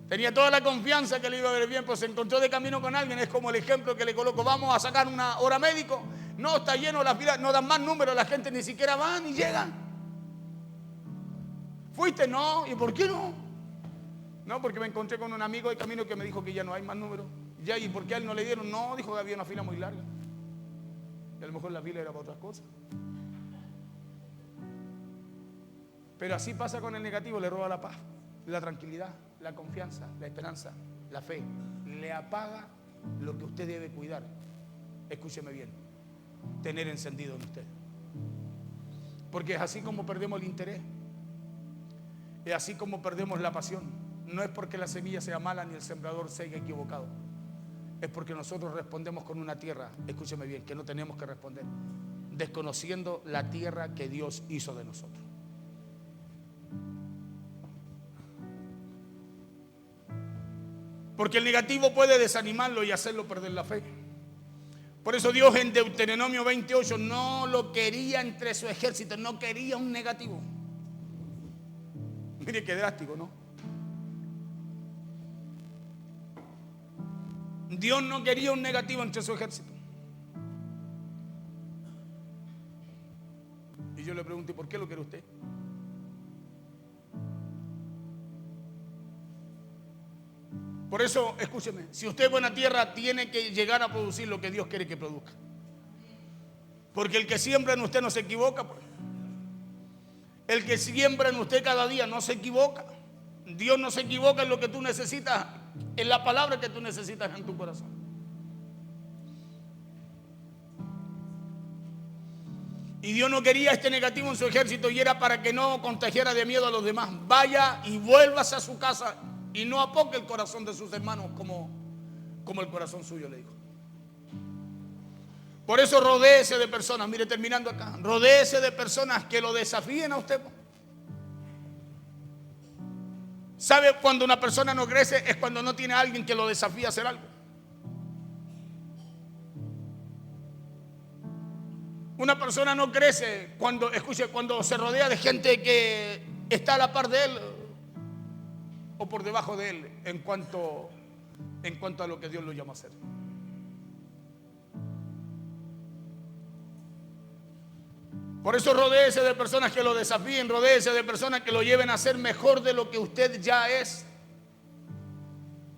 Tenía toda la confianza que le iba a ver bien, pues se encontró de camino con alguien. Es como el ejemplo que le coloco, vamos a sacar una hora médico. No, está lleno las filas, no dan más números, la gente ni siquiera va ni llegan. ¿Fuiste? No. ¿Y por qué no? No, porque me encontré con un amigo de camino que me dijo que ya no hay más números. Ya, ¿y por qué a él no le dieron? No, dijo que había una fila muy larga. Y a lo mejor la fila era para otras cosas. Pero así pasa con el negativo, le roba la paz, la tranquilidad, la confianza, la esperanza, la fe. Le apaga lo que usted debe cuidar. Escúcheme bien, tener encendido en usted. Porque es así como perdemos el interés. Es así como perdemos la pasión. No es porque la semilla sea mala ni el sembrador se haya equivocado. Es porque nosotros respondemos con una tierra, escúcheme bien, que no tenemos que responder, desconociendo la tierra que Dios hizo de nosotros. Porque el negativo puede desanimarlo y hacerlo perder la fe. Por eso Dios en Deuteronomio 28 no lo quería entre su ejército, no quería un negativo. Mire qué drástico, ¿no? Dios no quería un negativo entre su ejército. Y yo le pregunto, ¿y por qué lo quiere usted? Por eso, escúcheme, si usted es buena tierra, tiene que llegar a producir lo que Dios quiere que produzca. Porque el que siembra en usted no se equivoca, pues. El que siembra en usted cada día no se equivoca. Dios no se equivoca en lo que tú necesitas, en la palabra que tú necesitas en tu corazón. Y Dios no quería este negativo en su ejército, y era para que no contagiara de miedo a los demás. Vaya y vuélvase a su casa y no apoque el corazón de sus hermanos como el corazón suyo, le dijo. Por eso rodéese de personas, mire, terminando acá, rodéese de personas que lo desafíen a usted. ¿Sabe cuando una persona no crece? Es cuando no tiene a alguien que lo desafíe a hacer algo. Una persona no crece cuando, escuche, cuando se rodea de gente que está a la par de él o por debajo de él en cuanto a lo que Dios lo llama a hacer. Por eso rodéese de personas que lo desafíen, rodéese de personas que lo lleven a ser mejor de lo que usted ya es.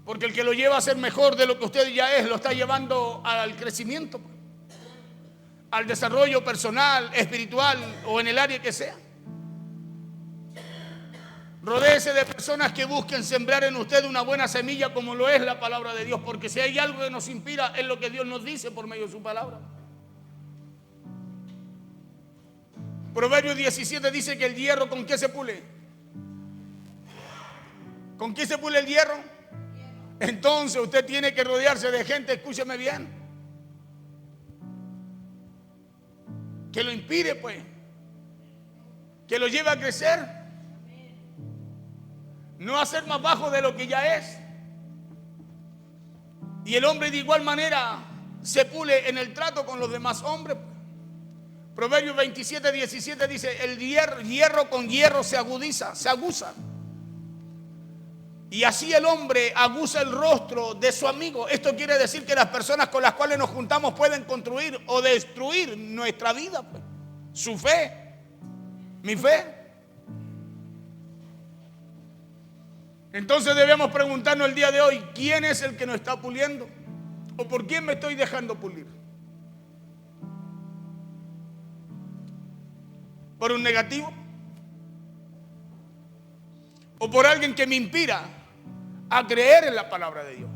Porque el que lo lleva a ser mejor de lo que usted ya es, lo está llevando al crecimiento, al desarrollo personal, espiritual o en el área que sea. Rodéese de personas que busquen sembrar en usted una buena semilla como lo es la palabra de Dios. Porque si hay algo que nos inspira es lo que Dios nos dice por medio de su palabra. Proverbios 17 dice que el hierro, ¿con qué se pule? ¿Con qué se pule el hierro? Entonces usted tiene que rodearse de gente, escúcheme bien, que lo inspire, pues, que lo lleve a crecer, no a ser más bajo de lo que ya es. Y el hombre de igual manera se pule en el trato con los demás hombres. Proverbios 27:17 dice: el hierro con hierro se agudiza, se aguza. Y así el hombre aguza el rostro de su amigo. Esto quiere decir que las personas con las cuales nos juntamos pueden construir o destruir nuestra vida, pues. Su fe, mi fe. Entonces debemos preguntarnos el día de hoy: ¿quién es el que nos está puliendo? ¿O por quién me estoy dejando pulir? ¿Por un negativo? ¿O por alguien que me inspira a creer en la palabra de Dios?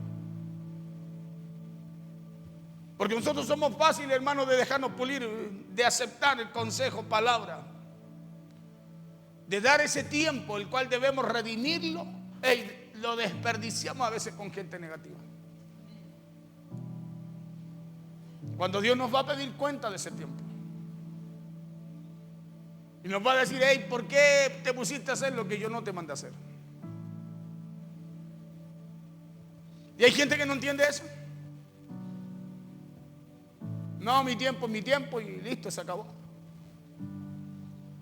Porque nosotros somos fáciles, hermanos, de dejarnos pulir, de aceptar el consejo, palabra, de dar ese tiempo, el cual debemos redimirlo, y lo desperdiciamos a veces con gente negativa. Cuando Dios nos va a pedir cuenta de ese tiempo y nos va a decir: hey, ¿por qué te pusiste a hacer lo que yo no te mandé a hacer? Y hay gente que no entiende eso. No, mi tiempo y listo, se acabó.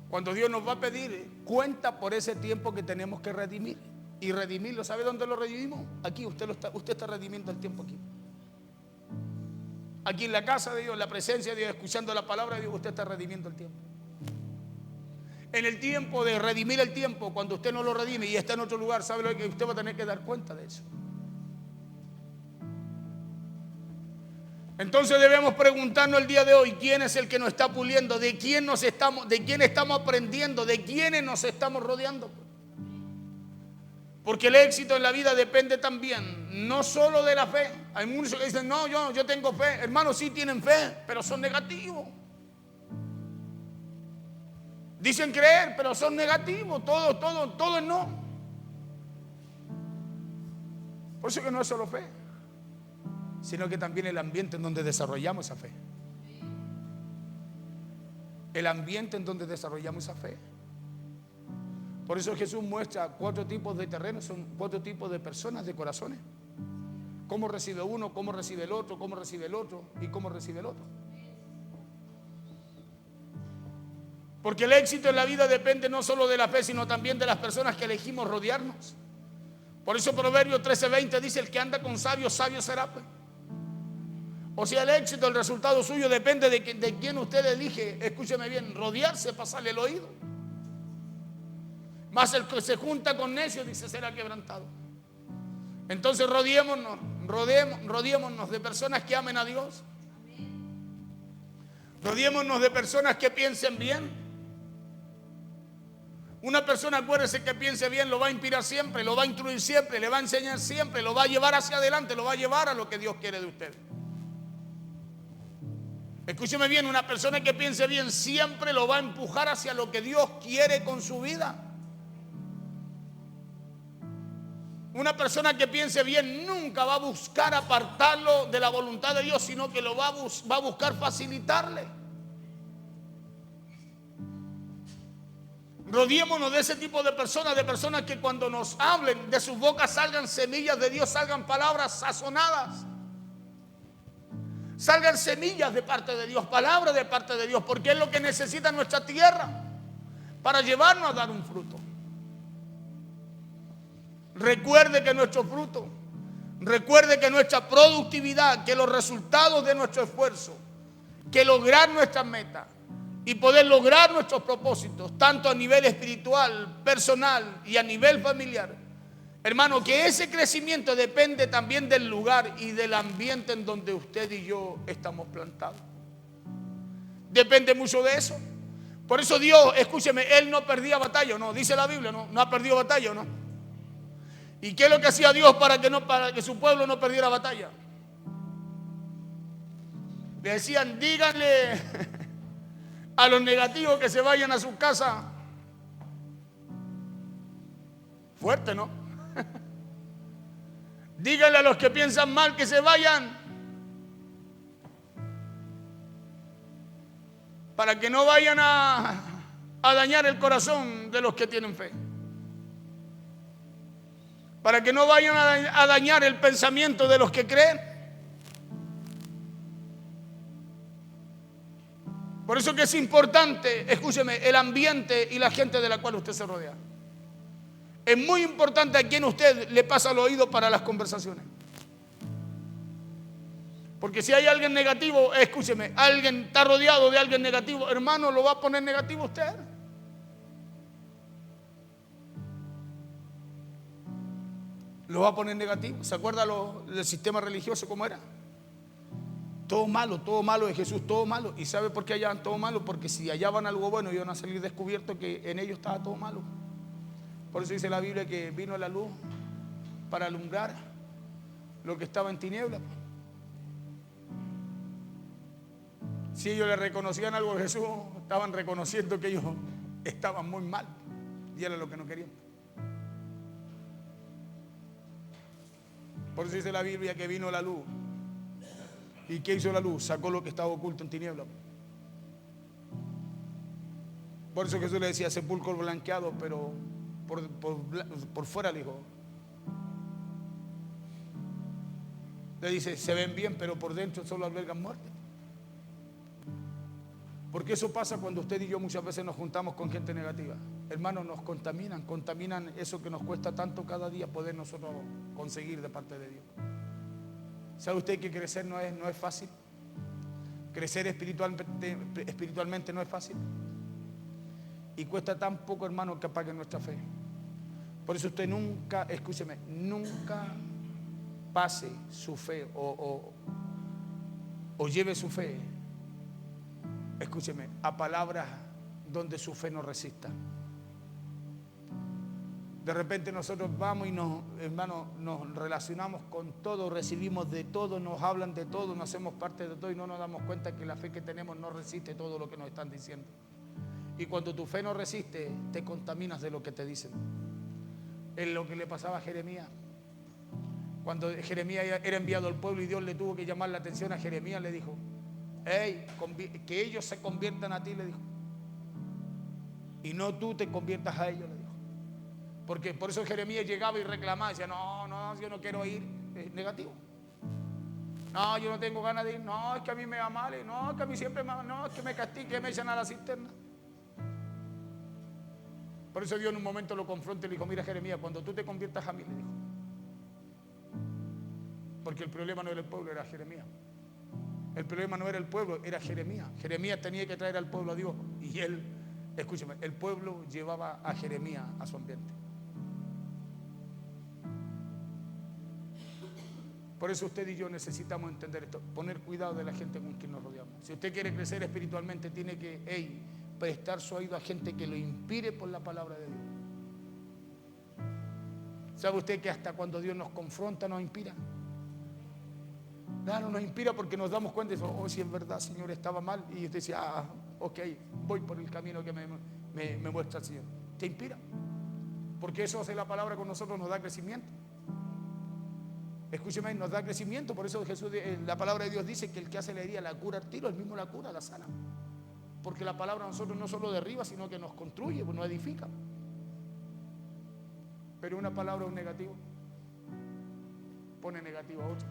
Cuando Dios nos va a pedir cuenta por ese tiempo que tenemos que redimir. Y redimirlo, ¿sabe dónde lo redimimos? Aquí, usted está redimiendo el tiempo aquí. Aquí en la casa de Dios, en la presencia de Dios, escuchando la palabra de Dios, usted está redimiendo el tiempo. En el tiempo de redimir el tiempo, cuando usted no lo redime y está en otro lugar, ¿sabe lo que usted va a tener que dar cuenta de eso? Entonces debemos preguntarnos el día de hoy: ¿quién es el que nos está puliendo? ¿De quién estamos aprendiendo? ¿De quiénes nos estamos rodeando? Porque el éxito en la vida depende también no solo de la fe. Hay muchos que dicen: no, yo tengo fe. Hermanos, sí tienen fe, pero son negativos. Dicen creer, pero son negativos. Todo es no. Por eso que no es solo fe, sino que también el ambiente en donde desarrollamos esa fe. El ambiente en donde desarrollamos esa fe. Por eso Jesús muestra 4 tipos de terrenos, son 4 tipos de personas, de corazones. Cómo recibe uno, cómo recibe el otro, cómo recibe el otro y cómo recibe el otro. Porque el éxito en la vida depende no solo de la fe, sino también de las personas que elegimos rodearnos. Por eso Proverbios 13:20 dice: el que anda con sabios, sabio será. O sea, el éxito, el resultado suyo depende de quién usted elige, escúcheme bien, rodearse, pasarle el oído. Más el que se junta con necios, dice, será quebrantado. Entonces rodeémonos de personas que amen a Dios. Rodeémonos de personas que piensen bien. Una persona, acuérdese, que piense bien, lo va a inspirar siempre, lo va a instruir siempre, le va a enseñar siempre, lo va a llevar hacia adelante, lo va a llevar a lo que Dios quiere de usted. Escúcheme bien, una persona que piense bien siempre lo va a empujar hacia lo que Dios quiere con su vida. Una persona que piense bien nunca va a buscar apartarlo de la voluntad de Dios, sino que lo va a buscar facilitarle. Rodeémonos de ese tipo de personas que cuando nos hablen de sus bocas salgan semillas de Dios, salgan palabras sazonadas, salgan semillas de parte de Dios, palabras de parte de Dios, porque es lo que necesita nuestra tierra para llevarnos a dar un fruto. Recuerde que nuestro fruto, recuerde que nuestra productividad, que los resultados de nuestro esfuerzo, que lograr nuestras metas y poder lograr nuestros propósitos, tanto a nivel espiritual, personal y a nivel familiar, hermano, que ese crecimiento depende también del lugar y del ambiente en donde usted y yo estamos plantados. Depende mucho de eso. Por eso Dios, escúcheme, Él no perdía batalla, ¿no? Dice la Biblia, no ha perdido batalla, ¿no? ¿Y qué es lo que hacía Dios para que su pueblo no perdiera batalla? Le decían: díganle a los negativos que se vayan a su casa. Fuerte, ¿no? Díganle a los que piensan mal que se vayan, para que no vayan a dañar el corazón de los que tienen fe, para que no vayan a dañar el pensamiento de los que creen. Por eso que es importante, escúcheme, el ambiente y la gente de la cual usted se rodea. Es muy importante a quién usted le pasa al oído para las conversaciones. Porque si hay alguien negativo, escúcheme, alguien está rodeado de alguien negativo, hermano, ¿lo va a poner negativo usted? ¿Lo va a poner negativo? ¿Se acuerda del sistema religioso cómo era? Todo malo de Jesús, todo malo. ¿Y sabe por qué hallaban todo malo? Porque si hallaban algo bueno, iban a salir descubiertos que en ellos estaba todo malo. Por eso dice la Biblia que vino la luz para alumbrar lo que estaba en tinieblas. Si ellos le reconocían algo a Jesús, estaban reconociendo que ellos estaban muy mal. Y era lo que no querían. Por eso dice la Biblia que vino la luz. ¿Y qué hizo la luz? Sacó lo que estaba oculto en tinieblas. Por eso Jesús le decía sepulcro blanqueado, pero por fuera le dijo. Le dice, se ven bien, pero por dentro solo albergan muerte. Porque eso pasa cuando usted y yo muchas veces nos juntamos con gente negativa. Hermanos, nos contaminan eso que nos cuesta tanto cada día poder nosotros conseguir de parte de Dios. ¿Sabe usted que crecer no es fácil? Crecer espiritualmente no es fácil. Y cuesta tan poco, hermano, que apague nuestra fe. Por eso usted nunca, escúcheme, nunca pase su fe o lleve su fe, escúcheme, a palabras donde su fe no resista. De repente nosotros vamos y nos relacionamos con todo, recibimos de todo, nos hablan de todo, nos hacemos parte de todo y no nos damos cuenta que la fe que tenemos no resiste todo lo que nos están diciendo. Y cuando tu fe no resiste, te contaminas de lo que te dicen. Es lo que le pasaba a Jeremías. Cuando Jeremías era enviado al pueblo y Dios le tuvo que llamar la atención a Jeremías, le dijo, hey, que ellos se conviertan a ti, le dijo. Y no tú te conviertas a ellos, le dijo. Porque por eso Jeremías llegaba y reclamaba, decía, no, yo no quiero ir, es negativo. No, yo no tengo ganas de ir, no, es que a mí me va mal, no, es que a mí siempre no, es que me castigue, que me echan a la cisterna. Por eso Dios en un momento lo confronta y le dijo, mira Jeremías, cuando tú te conviertas a mí, le dijo. Porque el problema no era el pueblo, era Jeremías. El problema no era el pueblo, era Jeremías. Jeremías tenía que traer al pueblo a Dios. Y él, escúcheme, el pueblo llevaba a Jeremías a su ambiente. Por eso usted y yo necesitamos entender esto, poner cuidado de la gente con quien nos rodeamos. Si usted quiere crecer espiritualmente, tiene que prestar su oído a gente que lo inspire por la palabra de Dios. ¿Sabe usted que hasta cuando Dios nos confronta, nos inspira? Claro, nos inspira porque nos damos cuenta y decimos, oh, si es verdad, Señor, estaba mal. Y usted decía, ok, voy por el camino que me muestra el Señor. ¿Te inspira? Porque eso hace la palabra con nosotros, nos da crecimiento. Escúcheme, nos da crecimiento. Por eso Jesús, la palabra de Dios dice que el que hace la herida la cura al tiro, el mismo la cura, la sana. Porque la palabra a nosotros no solo derriba, sino que nos construye, nos edifica. Pero una palabra, un negativo, pone negativo a otro.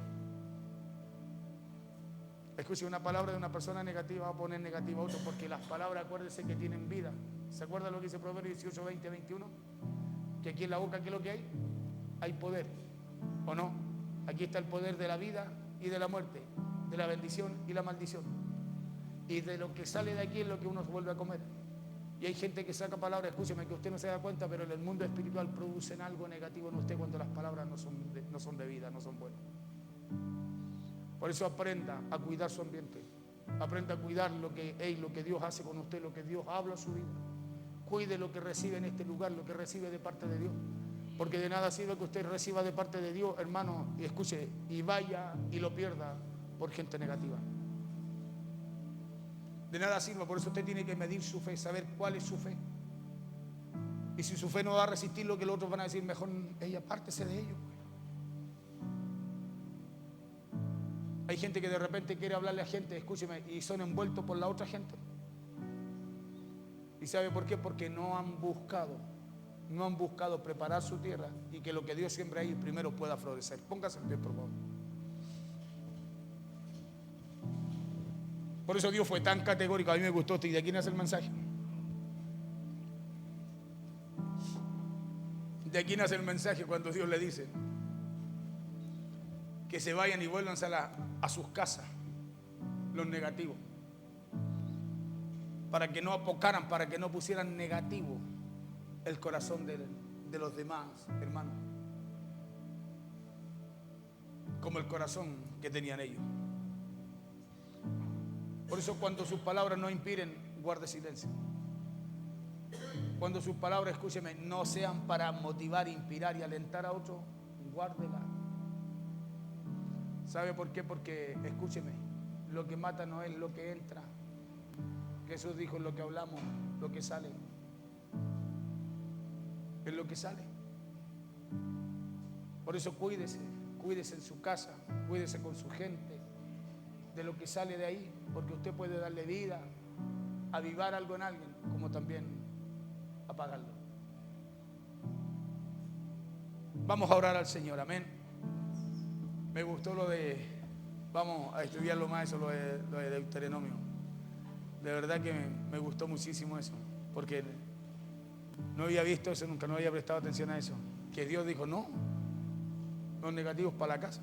Escuche, una palabra de una persona negativa va a poner negativa a otro, porque las palabras, acuérdense que tienen vida. ¿Se acuerda lo que dice Proverbios 18, 20, 21? Que aquí en la boca, ¿qué es lo que hay? Hay poder, ¿o no? Aquí está el poder de la vida y de la muerte, de la bendición y la maldición. Y de lo que sale de aquí es lo que uno vuelve a comer. Y hay gente que saca palabras, escúcheme, que usted no se da cuenta, pero en el mundo espiritual producen algo negativo en usted cuando las palabras no son de vida, no son buenas. Por eso aprenda a cuidar su ambiente. Aprenda a cuidar lo que Dios hace con usted, lo que Dios habla a su vida. Cuide lo que recibe en este lugar, lo que recibe de parte de Dios. Porque de nada sirve que usted reciba de parte de Dios, hermano, y escuche, y vaya y lo pierda por gente negativa. De nada sirve, por eso usted tiene que medir su fe, saber cuál es su fe. Y si su fe no va a resistir lo que los otros van a decir, mejor ella apártese de ellos. Hay gente que de repente quiere hablarle a gente, escúcheme, y son envueltos por la otra gente. ¿Y sabe por qué? Porque no han buscado preparar su tierra y que lo que Dios siembra ahí primero pueda florecer. Póngase en pie, por favor. Por eso Dios fue tan categórico. A mí me gustó esto y de aquí nace el mensaje. De aquí nace el mensaje cuando Dios le dice que se vayan y vuelvan a sus casas los negativos, para que no apocaran, para que no pusieran negativo el corazón de los demás hermanos, como el corazón que tenían ellos. Por eso cuando sus palabras no inspiren, guarde silencio. Cuando sus palabras, escúcheme, no sean para motivar, inspirar y alentar a otros, guárdela. ¿Sabe por qué? Porque, escúcheme, lo que mata no es lo que entra. Jesús dijo, lo que hablamos, lo que sale. Es lo que sale. Por eso cuídese en su casa, cuídese con su gente, de lo que sale de ahí, porque usted puede darle vida, avivar algo en alguien, como también apagarlo. Vamos a orar al Señor, amén. Me gustó vamos a estudiarlo más, eso, lo de Deuteronomio. De verdad que me gustó muchísimo eso, porque no había visto eso nunca, no había prestado atención a eso. Que Dios dijo, no, los negativos para la casa.